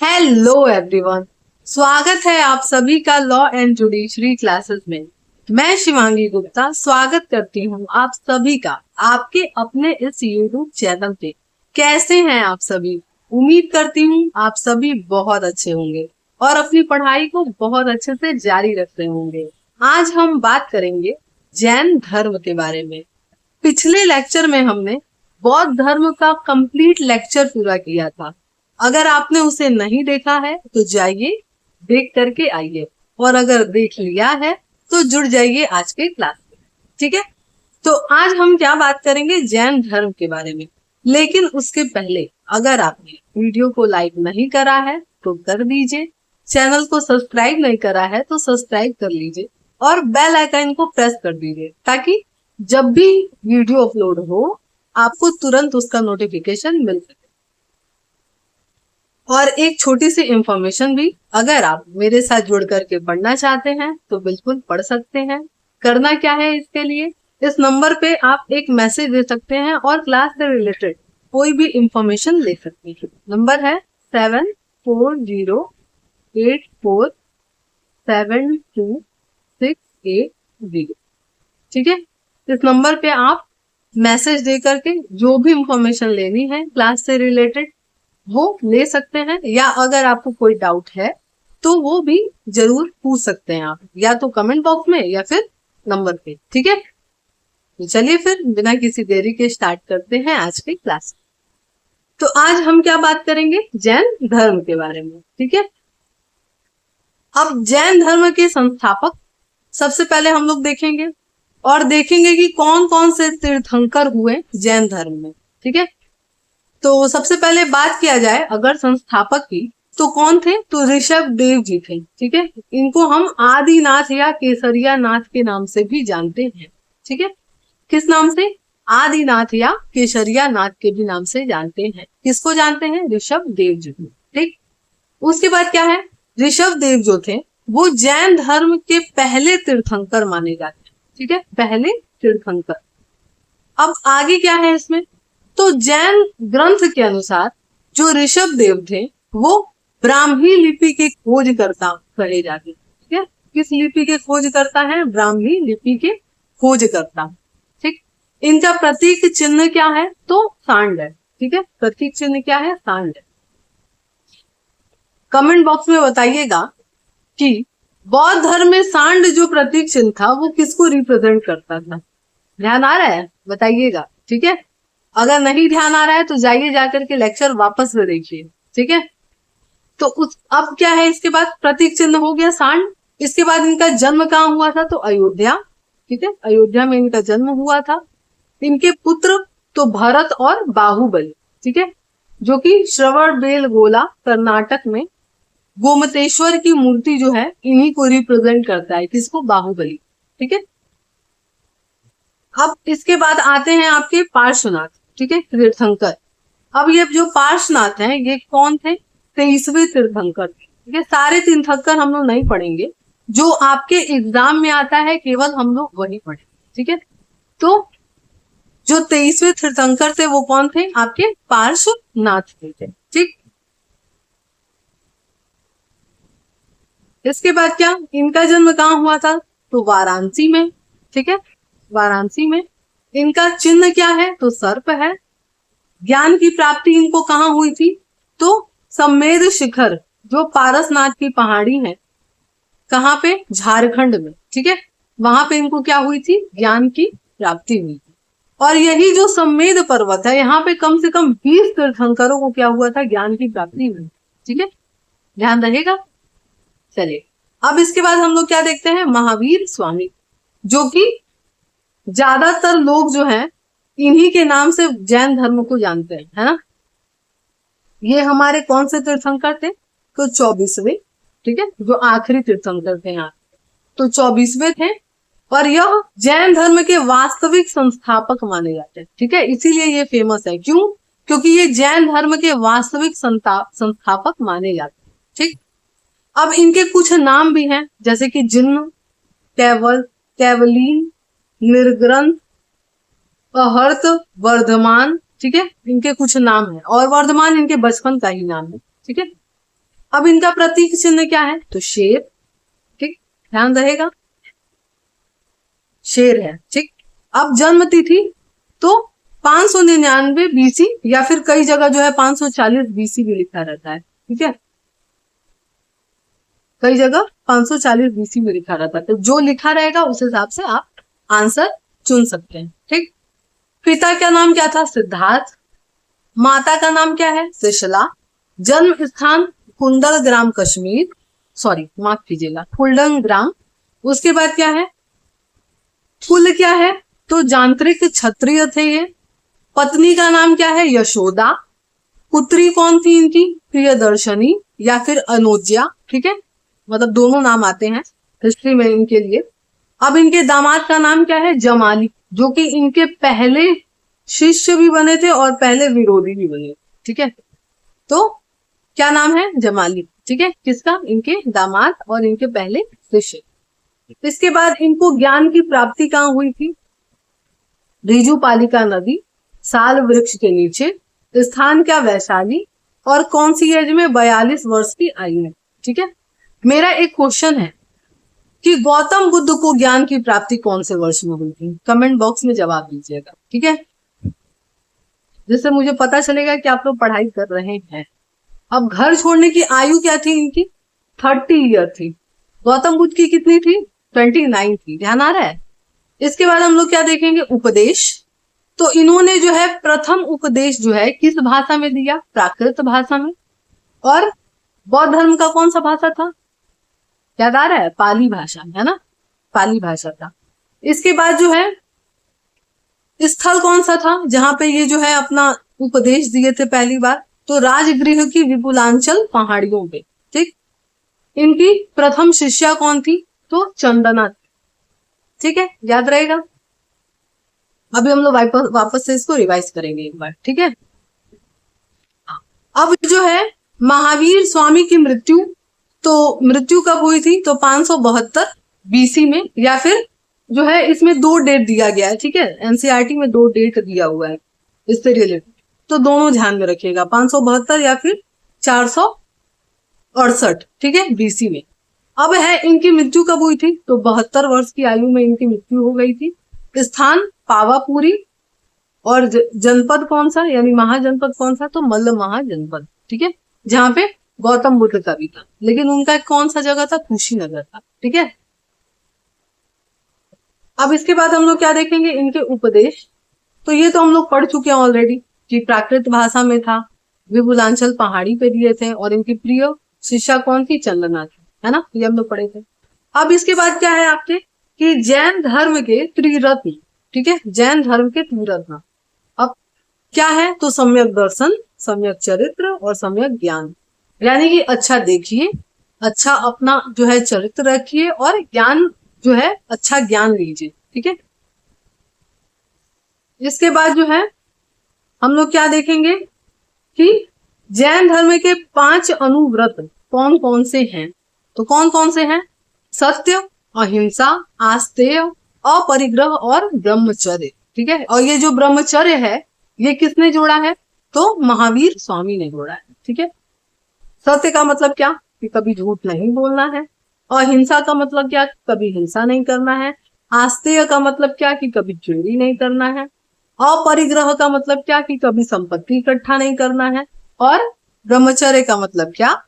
Hello everyone. स्वागत है आप सभी का लॉ एंड जुडिशरी क्लासेस में। मैं शिवांगी गुप्ता स्वागत करती हूँ आप सभी का आपके अपने इस यूट्यूब चैनल पे। कैसे हैं आप सभी? उम्मीद करती हूँ आप सभी बहुत अच्छे होंगे और अपनी पढ़ाई को बहुत अच्छे से जारी रख रहे होंगे। आज हम बात करेंगे जैन धर्म के बारे में। पिछले लेक्चर में हमने बौद्ध धर्म का कंप्लीट लेक्चर पूरा किया था। अगर आपने उसे नहीं देखा है तो जाइए देख करके आइए, और अगर देख लिया है तो जुड़ जाइए आज के क्लास में। ठीक है, तो आज हम क्या बात करेंगे जैन धर्म के बारे में। लेकिन उसके पहले अगर आपने वीडियो को लाइक नहीं करा है तो कर दीजिए, चैनल को सब्सक्राइब नहीं करा है तो सब्सक्राइब कर लीजिए और बेल आइकन को प्रेस कर दीजिए ताकि जब भी वीडियो अपलोड हो आपको तुरंत उसका नोटिफिकेशन मिल सके। और एक छोटी सी इंफॉर्मेशन भी, अगर आप मेरे साथ जुड़ करके पढ़ना चाहते हैं तो बिल्कुल पढ़ सकते हैं। करना क्या है इसके लिए, इस नंबर पे आप एक मैसेज दे सकते हैं और क्लास से रिलेटेड कोई भी इंफॉर्मेशन ले सकते हैं। नंबर है 7408472680। ठीक है, इस नंबर पे आप मैसेज दे करके जो भी इंफॉर्मेशन लेनी है क्लास से रिलेटेड वो ले सकते हैं, या अगर आपको कोई डाउट है तो वो भी जरूर पूछ सकते हैं आप, या तो कमेंट बॉक्स में या फिर नंबर पे। ठीक है, तो चलिए फिर बिना किसी देरी के स्टार्ट करते हैं आज की क्लास। तो आज हम क्या बात करेंगे जैन धर्म के बारे में। ठीक है, अब जैन धर्म के संस्थापक सबसे पहले हम लोग देखेंगे और देखेंगे कि कौन कौन से तीर्थंकर हुए जैन धर्म में। ठीक है, तो सबसे पहले बात किया जाए अगर संस्थापक की तो कौन थे, तो ऋषभ देव जी थे। ठीक है, इनको हम आदिनाथ या केसरिया नाथ के नाम से भी जानते हैं। ठीक है, किस नाम से? आदिनाथ या केसरिया नाथ के भी नाम से जानते हैं। किसको जानते हैं? ऋषभ देव जी। ठीक, उसके बाद क्या है, ऋषभ देव जो थे वो जैन धर्म के पहले तीर्थंकर माने जाते हैं। ठीक है, पहले तीर्थंकर। अब आगे क्या है इसमें, तो जैन ग्रंथ के अनुसार जो ऋषभ देव थे वो ब्राह्मी लिपि के खोजकर्ता कहे जाते हैं। ठीक है, किस लिपि के खोजकर्ता है? ब्राह्मी लिपि के खोजकर्ता। ठीक, इनका प्रतीक चिन्ह क्या है? तो सांड है। ठीक है, प्रतीक चिन्ह क्या है? सांड है। कमेंट बॉक्स में बताइएगा कि बौद्ध धर्म में सांड जो प्रतीक चिन्ह था वो किसको रिप्रेजेंट करता था। ध्यान आ रहा है? बताइएगा। ठीक है, अगर नहीं ध्यान आ रहा है तो जाइए जाकर के लेक्चर वापस से देखिए। ठीक है, तो उस अब क्या है, इसके बाद प्रतीक चिन्ह हो गया सांड। इसके बाद इनका जन्म कहाँ हुआ था? तो अयोध्या। ठीक है, अयोध्या में इनका जन्म हुआ था। इनके पुत्र तो भरत और बाहुबली। ठीक है, जो कि श्रवण बेलगोला कर्नाटक में गोमतेश्वर की मूर्ति जो है इन्हीं को रिप्रेजेंट करता है। किसको? बाहुबली। ठीक है, अब इसके बाद आते हैं आपके पार्श्वनाथ। ठीक है, तीर्थंकर। अब ये जो पार्श्वनाथ हैं ये कौन थे? 23वें तीर्थंकर। ठीक है, सारे तीर्थंकर हम लोग नहीं पढ़ेंगे, जो आपके एग्जाम में आता है केवल हम लोग वही पढ़े। ठीक है, तो जो 23वें तीर्थंकर थे वो कौन थे? आपके पार्श्वनाथ थे। ठीक, इसके बाद क्या, इनका जन्म कहाँ हुआ था? तो वाराणसी में। ठीक है, वाराणसी में। इनका चिन्ह क्या है? तो सर्प है। ज्ञान की प्राप्ति इनको कहाँ हुई थी? तो सम्मेद शिखर जो पारसनाथ की पहाड़ी है, कहाँ पे? झारखंड में। ठीक है, वहां पे इनको क्या हुई थी? ज्ञान की प्राप्ति हुई थी। और यही जो सम्मेद पर्वत है यहाँ पे कम से कम 20 तीर्थंकरों को क्या हुआ था? ज्ञान की प्राप्ति हुई। ठीक है, ध्यान रहेगा। चलिए, अब इसके बाद हम लोग क्या देखते हैं? महावीर स्वामी, जो कि ज्यादातर लोग जो है इन्हीं के नाम से जैन धर्म को जानते हैं, है ना। ये हमारे कौन से तीर्थंकर थे? तो 24वें। ठीक है, जो आखिरी तीर्थंकर थे यहाँ, तो 24वें थे। और यह जैन धर्म के वास्तविक संस्थापक माने जाते हैं। ठीक है, इसीलिए ये फेमस है। क्यों? क्योंकि ये जैन धर्म के वास्तविक संस्थापक माने जाते हैं। ठीक, अब इनके कुछ नाम भी हैं, जैसे कि जिन्न, कैवल, कैवलीन, निर्ग्रंथ, अहर्त, वर्धमान। ठीक है, इनके कुछ नाम है, और वर्धमान इनके बचपन का ही नाम है। ठीक है, अब इनका प्रतीक चिन्ह क्या है? तो शेर, ठीक, ध्यान रहेगा, शेर है, ठीक। अब जन्म तिथि तो 599 बीसी, या फिर कई जगह जो है 540 बीसी भी लिखा रहता है, ठीक है, कई जगह 540 बीसी में लिखा रहता है। तो जो लिखा रहेगा उस हिसाब से आप आंसर चुन सकते हैं, ठीक। पिता का नाम क्या था? सिद्धार्थ। माता का नाम क्या है? शिशला। जन्म स्थान कुंडल ग्राम कश्मीर, सॉरी माफ कीजिएगा, कुंडल ग्राम। उसके बाद क्या है? कुल क्या है? तो यांत्रिक क्षत्रिय थे ये। पत्नी का नाम क्या है? यशोदा। पुत्री कौन थी इनकी? प्रियदर्शनी या फिर अनुज्या, ठीक है, मतलब दोनों नाम आते हैं हिस्ट्री में इनके लिए। अब इनके दामाद का नाम क्या है? जमाली, जो कि इनके पहले शिष्य भी बने थे और पहले विरोधी भी बने, ठीक है। तो क्या नाम है? जमाली, ठीक है, किसका? इनके दामाद और इनके पहले शिष्य। इसके बाद इनको ज्ञान की प्राप्ति कहाँ हुई थी? ऋजुपालिका नदी, साल वृक्ष के नीचे, स्थान क्या? वैशाली, और कौन सी एज में? 42 वर्ष की आयु में, ठीक है। मेरा एक क्वेश्चन है कि गौतम बुद्ध को ज्ञान की प्राप्ति कौन से वर्ष में हुई थी? कमेंट बॉक्स में जवाब दीजिएगा, ठीक है, जिससे मुझे पता चलेगा कि आप लोग पढ़ाई कर रहे हैं। अब घर छोड़ने की आयु क्या थी इनकी? 30 ईयर थी। गौतम बुद्ध की कितनी थी? 29 थी। ध्यान आ रहा है? इसके बाद हम लोग क्या देखेंगे? उपदेश। तो इन्होंने जो है प्रथम उपदेश जो है किस भाषा में दिया? प्राकृत भाषा में। और बौद्ध धर्म का कौन सा भाषा था? याद आ रहा है? पाली भाषा, है ना, पाली भाषा था। इसके बाद जो है स्थल कौन सा था जहां पे ये जो है अपना उपदेश दिए थे पहली बार? तो राजगृह की विपुलांचल पहाड़ियों पे, ठीक। इनकी प्रथम शिष्या कौन थी? तो चंदना, ठीक है, याद रहेगा। अभी हम लोग वापस से इसको रिवाइज करेंगे एक बार, ठीक है। अब जो है महावीर स्वामी की मृत्यु, तो मृत्यु कब हुई थी? तो 572 बीसी में, या फिर जो है इसमें 2 डेट दिया गया है, ठीक है, एनसीईआरटी में 2 डेट दिया हुआ है इससे रिलेटेड, तो दोनों ध्यान में रखिएगा, 572 या फिर 468, ठीक है, बीसी में। अब है इनकी मृत्यु कब हुई थी? तो 72 वर्ष की आयु में इनकी मृत्यु हो गई थी। स्थान पावापुरी, और जनपद कौन सा, यानी महाजनपद कौन सा? तो मल्ल महाजनपद, ठीक है, जहां पे गौतम बुद्ध का भी था, लेकिन उनका कौन सा जगह था? कुशीनगर था, ठीक है। अब इसके बाद हम लोग क्या देखेंगे? इनके उपदेश। तो ये तो हम लोग पढ़ चुके हैं ऑलरेडी कि प्राकृत भाषा में था, विपुलांचल पहाड़ी पे दिए थे, और इनकी प्रिय शिष्या कौन थी? चंदना थी, है ना, ये हम लोग पढ़े थे। अब इसके बाद क्या है आपके कि जैन धर्म के त्रिरत्न, ठीक है, जैन धर्म के त्रिरत्न अब क्या है? तो सम्यक दर्शन, सम्यक चरित्र और सम्यक ज्ञान, यानी कि अच्छा देखिए, अच्छा अपना जो है चरित्र रखिए, और ज्ञान जो है अच्छा ज्ञान लीजिए, ठीक है। इसके बाद जो है हम लोग क्या देखेंगे कि जैन धर्म के 5 अनुव्रत कौन कौन से हैं? तो कौन कौन से हैं? सत्य, अहिंसा, आस्तेय, अपरिग्रह और ब्रह्मचर्य, ठीक है। और ये जो ब्रह्मचर्य है ये किसने जोड़ा है? तो महावीर स्वामी ने जोड़ा है, ठीक है। सत्य का मतलब क्या? कि कभी झूठ नहीं बोलना है। अहिंसा का मतलब क्या? कभी हिंसा नहीं करना है। आस्तेय का मतलब क्या? कि कभी चोरी नहीं करना है। अपरिग्रह का मतलब क्या? कि कभी संपत्ति इकट्ठा नहीं करना है। और ब्रह्मचर्य का मतलब क्या?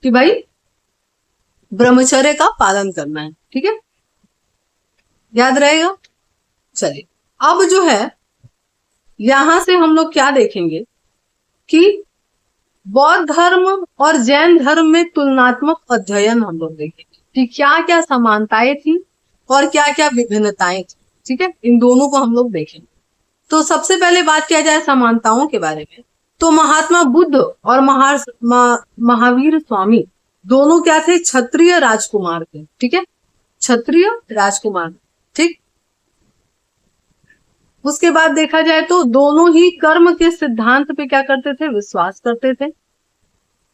कि भाई ब्रह्मचर्य का पालन करना है, ठीक है, याद रहेगा। चलिए अब जो है यहां से हम लोग क्या देखेंगे कि बौद्ध धर्म और जैन धर्म में तुलनात्मक अध्ययन हम लोग देखेंगे कि क्या क्या समानताएं थी और क्या क्या विभिन्नताएं थी, ठीक है, इन दोनों को हम लोग देखेंगे। तो सबसे पहले बात किया जाए समानताओं के बारे में, तो महात्मा बुद्ध और महावीर स्वामी दोनों क्या थे? क्षत्रिय राजकुमार थे, ठीक है, क्षत्रिय राजकुमार, ठीक। उसके बाद देखा जाए तो दोनों ही कर्म के सिद्धांत पे क्या करते थे? विश्वास करते थे।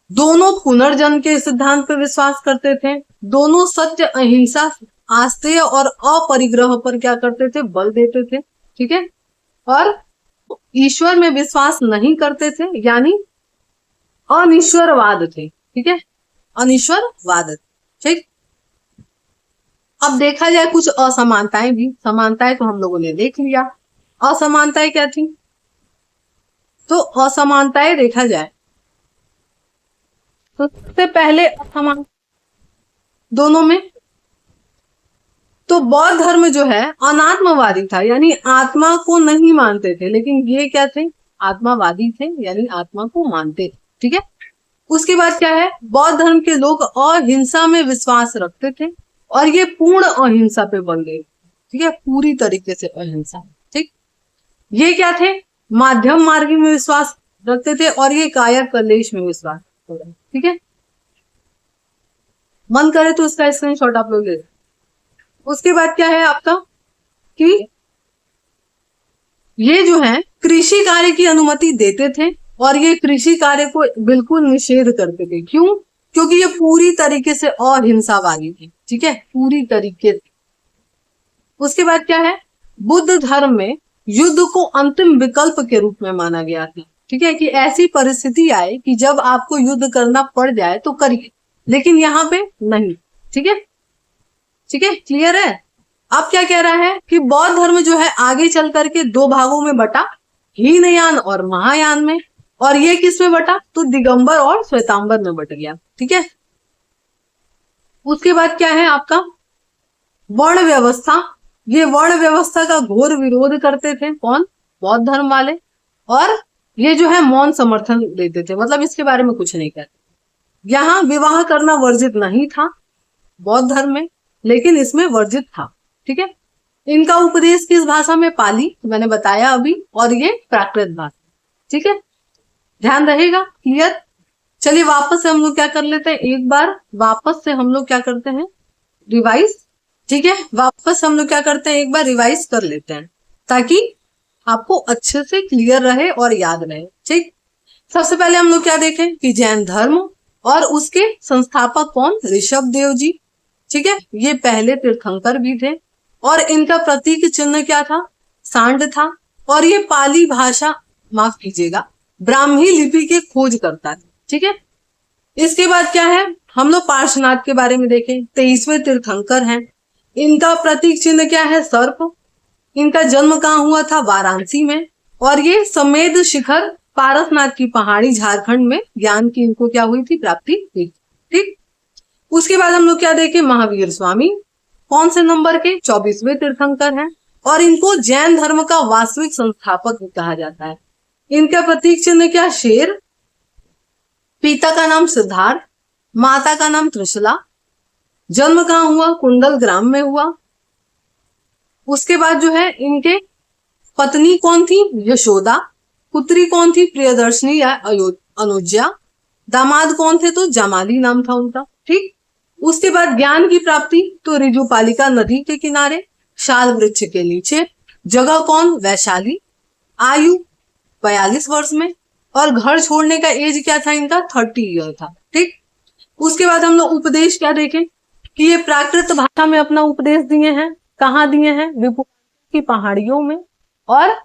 दोनों पुनर्जन्म के सिद्धांत पे विश्वास करते थे। दोनों सत्य, अहिंसा, आस्तेय और अपरिग्रह पर क्या करते थे? बल देते थे, ठीक है। और ईश्वर में विश्वास नहीं करते थे, यानी अनिश्वरवाद थे, ठीक है। अनीश्वरवाद। ठीक, अब देखा जाए कुछ असमानताएं भी। समानताएं तो हम लोगों ने देख लिया, असमानताएं क्या थी? तो असमानताएं देखा जाए तो सबसे पहले असमान दोनों में, तो बौद्ध धर्म जो है अनात्मवादी था, यानी आत्मा को नहीं मानते थे, लेकिन ये क्या थे? आत्मावादी थे, यानी आत्मा को मानते थे। ठीक है, उसके बाद क्या है? बौद्ध धर्म के लोग अहिंसा में विश्वास रखते थे और ये पूर्ण अहिंसा पे बन गए। ठीक है, पूरी तरीके से अहिंसा। ठीक, ये क्या थे? माध्यम मार्गी में विश्वास रखते थे और ये काया कलेश में विश्वास रखते थे। ठीक है, मन करे तो उसका स्क्रीनशॉट आप लोग ले। उसके बाद क्या है आपका कि ये जो है कृषि कार्य की अनुमति देते थे और ये कृषि कार्य को बिल्कुल निषेध करते थे। क्यों? क्योंकि ये पूरी तरीके से अहिंसावादी थे। ठीक है, पूरी तरीके से। उसके बाद क्या है? बुद्ध धर्म में युद्ध को अंतिम विकल्प के रूप में माना गया था। ठीक है, कि ऐसी परिस्थिति आए कि जब आपको युद्ध करना पड़ जाए तो करिए, लेकिन यहाँ पे नहीं। ठीक है, ठीक है, क्लियर है? अब क्या कह रहा है कि बौद्ध धर्म जो है आगे चल करके दो भागों में बटा, हीनयान और महायान में। और ये किस में बटा? तो दिगंबर और श्वेतांबर में बट गया। ठीक है, उसके बाद क्या है आपका? वर्ण व्यवस्था। ये वर्ण व्यवस्था का घोर विरोध करते थे। कौन? बौद्ध धर्म वाले। और ये जो है मौन समर्थन देते थे, मतलब इसके बारे में कुछ नहीं कहते। यहाँ विवाह करना वर्जित नहीं था बौद्ध धर्म में, लेकिन इसमें वर्जित था। ठीक है, इनका उपदेश किस भाषा में? पाली, मैंने बताया अभी, और ये प्राकृत भाषा। ठीक है, ध्यान रहेगा। क्लियर? चलिए वापस से हम लोग क्या कर लेते हैं, एक बार वापस से हम लोग क्या करते हैं, रिवाइज। ठीक है, वापस हम लोग क्या करते हैं, एक बार रिवाइज कर लेते हैं ताकि आपको अच्छे से क्लियर रहे और याद रहे। ठीक, सबसे पहले हम लोग क्या देखें कि जैन धर्म और उसके संस्थापक कौन? ऋषभ देव जी। ठीक है, ये पहले तीर्थंकर भी थे और इनका प्रतीक चिन्ह क्या था? सांड था। और ये पाली भाषा, माफ कीजिएगा, ब्राह्मी लिपि के खोज करता था। ठीक है, इसके बाद क्या है, हम लोग पार्श्वनाथ के बारे में देखें। 23वें तीर्थंकर हैं। इनका प्रतीक चिन्ह क्या है? सर्प। इनका जन्म कहाँ हुआ था? वाराणसी में। और ये समेध शिखर पारसनाथ की पहाड़ी झारखंड में ज्ञान की इनको क्या हुई थी? प्राप्ति हुई। ठीक, उसके बाद हम लोग क्या देखें, महावीर स्वामी कौन से नंबर के? 24वें तीर्थंकर हैं और इनको जैन धर्म का वास्तविक संस्थापक कहा जाता है। इनका प्रतीक चिन्ह क्या? शेर। पिता का नाम सिद्धार्थ, माता का नाम त्रिशला। जन्म कहाँ हुआ? कुंडल ग्राम में हुआ। उसके बाद जो है इनके पत्नी कौन थी? यशोदा। पुत्री कौन थी? प्रियदर्शनी या अनुज्या। दामाद कौन थे? तो जमाली नाम था उनका। ठीक, उसके बाद ज्ञान की प्राप्ति तो रिजुपालिका नदी के किनारे, शाल वृक्ष के नीचे। जगह कौन? वैशाली। आयु 42 वर्ष में। और घर छोड़ने का एज क्या था इनका? 30 ईयर था। ठीक, उसके बाद हम लोग उपदेश क्या देखें कि ये प्राकृत भाषा में अपना उपदेश दिए हैं। कहाँ दिए हैं? विपुल की पहाड़ियों में। और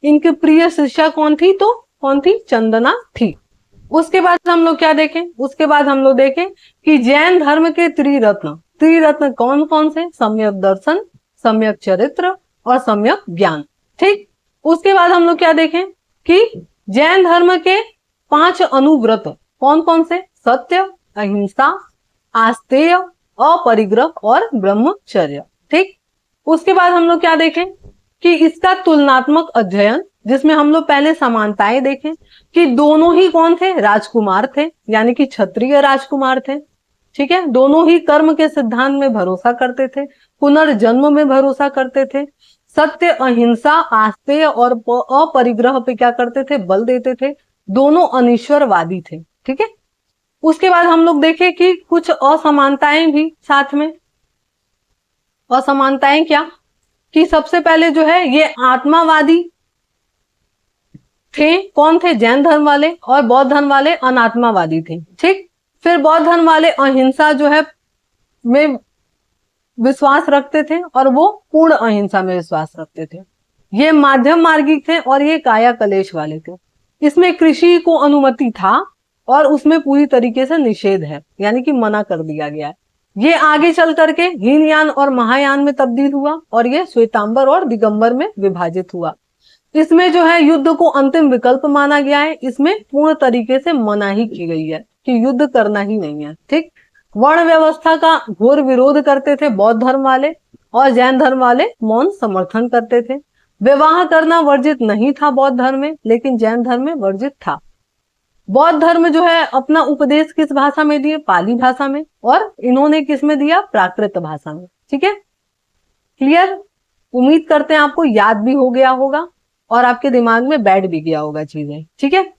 इनके प्रिय शिष्या कौन थी? तो कौन थी? चंदना थी। उसके बाद हम लोग क्या देखें? उसके बाद हम लोग देखें कि जैन धर्म के त्रिरत्न, त्रिरत्न कौन कौन से? सम्यक दर्शन, सम्यक चरित्र और सम्यक ज्ञान। ठीक, उसके बाद हम लोग क्या देखें कि जैन धर्म के 5 अनुव्रत कौन कौन से? सत्य, अहिंसा, आस्तेय, अपरिग्रह और ब्रह्मचर्य। ठीक, उसके बाद हम लोग क्या देखें कि इसका तुलनात्मक अध्ययन, जिसमें हम लोग पहले समानताएं देखें कि दोनों ही कौन थे? राजकुमार थे, यानी कि क्षत्रिय राजकुमार थे। ठीक है, दोनों ही कर्म के सिद्धांत में भरोसा करते थे, पुनर्जन्म में भरोसा करते थे, सत्य, अहिंसा, आस्तेय और अपरिग्रह पे क्या करते थे? बल देते थे। दोनों अनीश्वरवादी थे। ठीक है, उसके बाद हम लोग देखें कि कुछ असमानताएं भी साथ में। असमानताएं क्या? कि सबसे पहले जो है ये आत्मावादी थे। कौन थे? जैन धर्म वाले। और बौद्ध धर्म वाले अनात्मावादी थे। ठीक, फिर बौद्ध धर्म वाले अहिंसा जो है में विश्वास रखते थे और वो पूर्ण अहिंसा में विश्वास रखते थे। ये माध्यम मार्गी थे और ये काया कलेश वाले थे। इसमें कृषि को अनुमति था और उसमें पूरी तरीके से निषेध है, यानी कि मना कर दिया गया है। ये आगे चल करके हीनयान और महायान में तब्दील हुआ और ये श्वेतांबर और दिगंबर में विभाजित हुआ। इसमें जो है युद्ध को अंतिम विकल्प माना गया है। इसमें पूर्ण तरीके से मनाही की गई है कि युद्ध करना ही नहीं है। ठीक। वर्ण व्यवस्था का घोर विरोध करते थे बौद्ध धर्म वाले, और जैन धर्म वाले मौन समर्थन करते थे। विवाह करना वर्जित नहीं था बौद्ध धर्म में, लेकिन जैन धर्म में वर्जित था। बौद्ध धर्म जो है अपना उपदेश किस भाषा में दिए? पाली भाषा में। और इन्होंने किस में दिया? प्राकृत भाषा में। ठीक है, क्लियर? उम्मीद करते हैं आपको याद भी हो गया होगा और आपके दिमाग में बैठ भी गया होगा चीजें। ठीक है,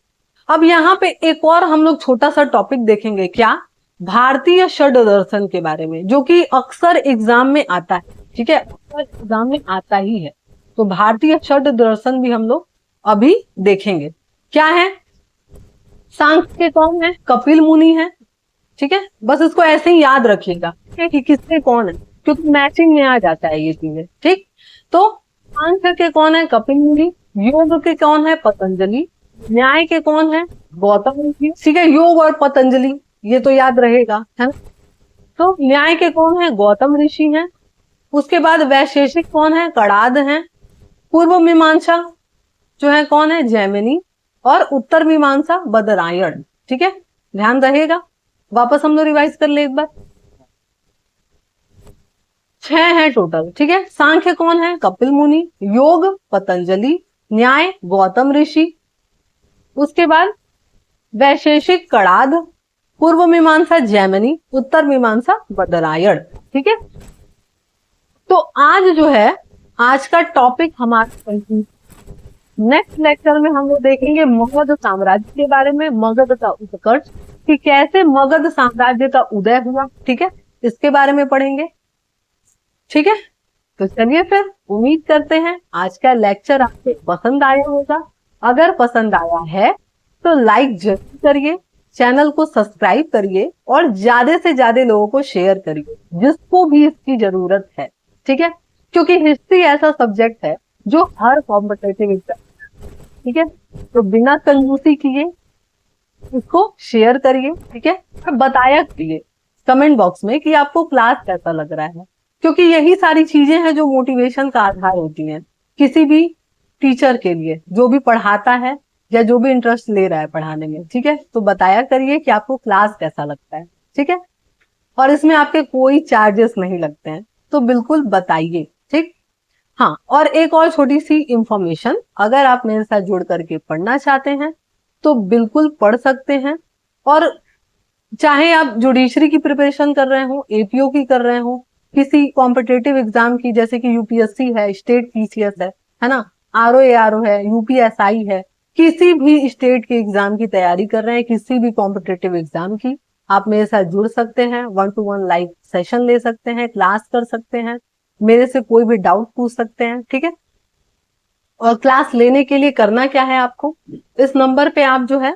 अब यहाँ पे एक और हम लोग छोटा सा टॉपिक देखेंगे। क्या? भारतीय षड दर्शन के बारे में, जो कि अक्सर एग्जाम में आता है। ठीक है, अक्सर एग्जाम में आता ही है। तो भारतीय षड दर्शन भी हम लोग अभी देखेंगे। क्या है? सांख्य के कौन है? कपिल मुनि है। ठीक है, बस इसको ऐसे ही याद रखिएगा कि किसके कौन है, क्योंकि मैचिंग में आ जाता है ये चीजें। ठीक, तो सांख्य के कौन है? कपिल मुनि। योग के कौन है? पतंजलि। न्याय के कौन है? गौतम ऋषि। ठीक है, योग और पतंजलि ये तो याद रहेगा, है ना। तो न्याय के कौन है? गौतम ऋषि हैं। उसके बाद वैशेषिक कौन है? कणाद हैं। पूर्व मीमांसा जो है कौन है? जैमिनी। और उत्तर मीमांसा बदरायण। ठीक है, ध्यान रहेगा। वापस हम लोग रिवाइज कर ले एक बार। 6 है टोटल। ठीक है, सांख्य कौन है? कपिल मुनि। योग पतंजलि। न्याय गौतम ऋषि। उसके बाद वैशेषिक कणाद। पूर्व मीमांसा जैमिनी। उत्तर मीमांसा बदरायण। ठीक है, तो आज जो है आज का टॉपिक हमारा, नेक्स्ट लेक्चर में हम लोग देखेंगे मगध साम्राज्य के बारे में, मगध का उत्कर्ष, कि कैसे मगध साम्राज्य का उदय हुआ। ठीक है, इसके बारे में पढ़ेंगे। ठीक है, तो चलिए फिर, उम्मीद करते हैं आज का लेक्चर आपको पसंद आया होगा। अगर पसंद आया है तो लाइक जरूर करिए, चैनल को सब्सक्राइब करिए और ज्यादा से ज्यादा लोगों को शेयर करिए जिसको भी इसकी जरूरत है। ठीक है, क्योंकि हिस्ट्री ऐसा सब्जेक्ट है जो हर कॉम्पिटिटिव एग्जाम, ठीक है, तो बिना कंजूसी किए इसको शेयर करिए। ठीक है, बताया करिए कमेंट बॉक्स में कि आपको क्लास कैसा लग रहा है, क्योंकि यही सारी चीजें हैं जो मोटिवेशन का आधार होती हैं किसी भी टीचर के लिए, जो भी पढ़ाता है या जो भी इंटरेस्ट ले रहा है पढ़ाने में। ठीक है, तो बताया करिए कि आपको क्लास कैसा लगता है। ठीक है, और इसमें आपके कोई चार्जेस नहीं लगते हैं, तो बिल्कुल बताइए। ठीक, हाँ, और एक और छोटी सी इंफॉर्मेशन, अगर आप मेरे साथ जुड़ करके पढ़ना चाहते हैं तो बिल्कुल पढ़ सकते हैं। और चाहे आप जुडिशरी की प्रिपरेशन कर रहे हो, एपीओ की कर रहे हो, किसी कॉम्पिटेटिव एग्जाम की, जैसे कि यूपीएससी है, स्टेट पीसीएस है ना, आरओ एआरओ है, यूपीएसआई है, किसी भी स्टेट के एग्जाम की तैयारी कर रहे हैं, किसी भी कॉम्पिटेटिव एग्जाम की, आप मेरे साथ जुड़ सकते हैं। 1-to-1 लाइव सेशन ले सकते हैं, क्लास कर सकते हैं, मेरे से कोई भी डाउट पूछ सकते हैं। ठीक है, और क्लास लेने के लिए करना क्या है आपको, इस नंबर पे आप जो है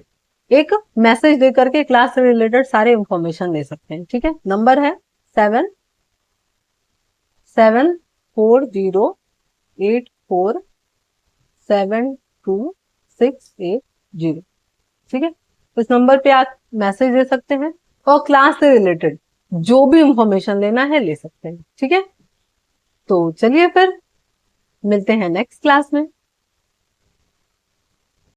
एक मैसेज दे करके क्लास से रिलेटेड सारे इंफॉर्मेशन ले सकते हैं। ठीक है, नंबर है 7740847260। ठीक है, इस नंबर पे आप मैसेज दे सकते हैं और क्लास से रिलेटेड जो भी इंफॉर्मेशन लेना है ले सकते हैं। ठीक है, तो चलिए फिर मिलते हैं नेक्स्ट क्लास में।